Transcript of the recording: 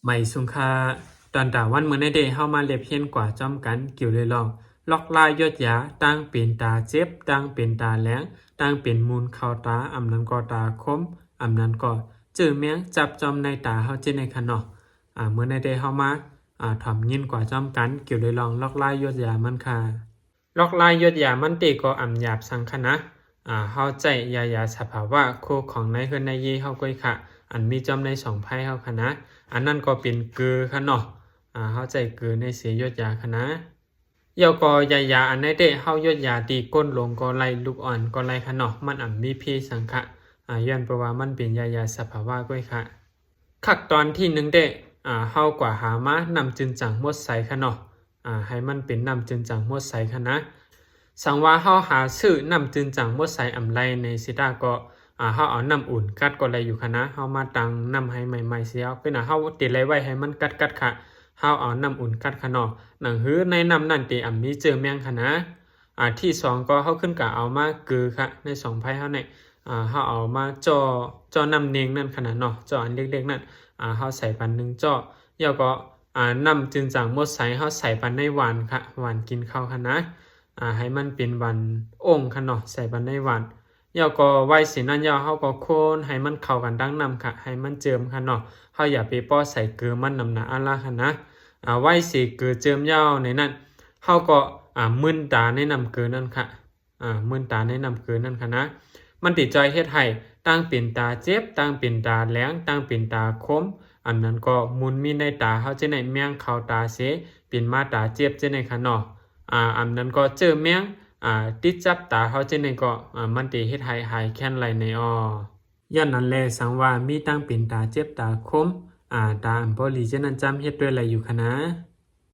ไม่สุงคาตอนตาวันเมื่อในเดเฮามาเล็บเฮียนกว่าจอมกันเกี่ยวเลยลองล็อกลายยอดยาตั้งเป็นตาเจ็บตั้งเป็นตาแหลงตั้งเป็นมูลเข้าตาอำนั้นก็ตาคมอำนั้นก็เจอแมงจับจอมในตาเฮาเจในคันเนาะเมื่อในเดเฮามาถ่อมยินกว่าจอมกันเกี่ยวเลยลองล็อกลายยอดยามันค่ะล็อกลายยอดยามันเตก็อำหยาบสังคณะเฮาใจยาสภาวะโคของในเฮือนในเยเฮาก้อยค่ะอันมีจอมใน2ไพ่เฮาค่ะนะอันนั้นก็เป็นเกือค่ะเนาะเฮาใจเกือในเสียยอดยาค่ะนะเยาก็ยาอันในเตเฮายอดยาตีก้นลงก็ไล่ลูกอ่อนก็ไล่ค่ะเนาะมันมีเพสังคะย้อนเพราะว่ามันเป็นยาสภาวะก้อยค่ะคักตอนที่1เด้เฮากว่าหามานำจึงจังหมดใสค่ะเนาะให้มันเป็นนำจึงจังหมดใสค่ะนะสังว่าเฮาหาซื้อนำจึงจังหมดใสอำไลในสิดาก็เฮาเอาน้ำอุ่นกัดก็เลยอยู่ค่ะนะเฮามาตังน้ำให้ใหม่ๆเสียเป็นเฮาติดไว้ให้มันกัดค่ะเฮาเอาน้ำอุ่นกัดค่ะเนาะหนังหื้อในน้ำนั่นติมีเจอแมงค่ะนะที่2ก็เฮาขึ้นกะเอามากือค่ะใน2ไผเฮาเนี่ยเฮาเอามาจ่อน้ำเนงนั่นขนาดเนาะจ่ออันเล็กๆนั่นเฮาใส่ปัน1จ่อแล้วก็น้ำจึงจังหมดใสเฮาใส่ปันในหวานค่ะหวานกินข้าวค่ะนะให้มันเป็นหวานองค์ค่ะเนาะใส่ปันในหวานยาวก็ไว้สินั่นยาวเฮาก็โคนให้มันเข้ากันดังนำค่ะให้มันเจิมค่ะเนาะเฮาอย่าไปป้อใส่เกลือมันนำหนาอะละค่ะนะไว้สิเกลือเจิมยาวในนั้นเฮาก็มึนตาในนำเกลือนั่นค่ะมึนตาในนำเกลือนั่นค่ะนะมันติดใจเฮ็ดให้ตั้งเป็นตาเจ็บตั้งเป็นตาแหลงตั้งเป็นตาคมอันนั้นก็มุนมีในตาเฮาจะในแมงเข้าตาเสเป็นมาตาเจ็บจะในค่ะเนาะอันนั้นก็เจอแมงติดจับตาเขาจะในก็มันติเฮ็ดให้หายแค้นไหลในย้อนนั้นแลสังว่ามีตั้งเป็นตาเจ็บตาคมตาอันบ่หลีจะนั้นจำเฮ็ดด้วยอะไรอยู่คะนะ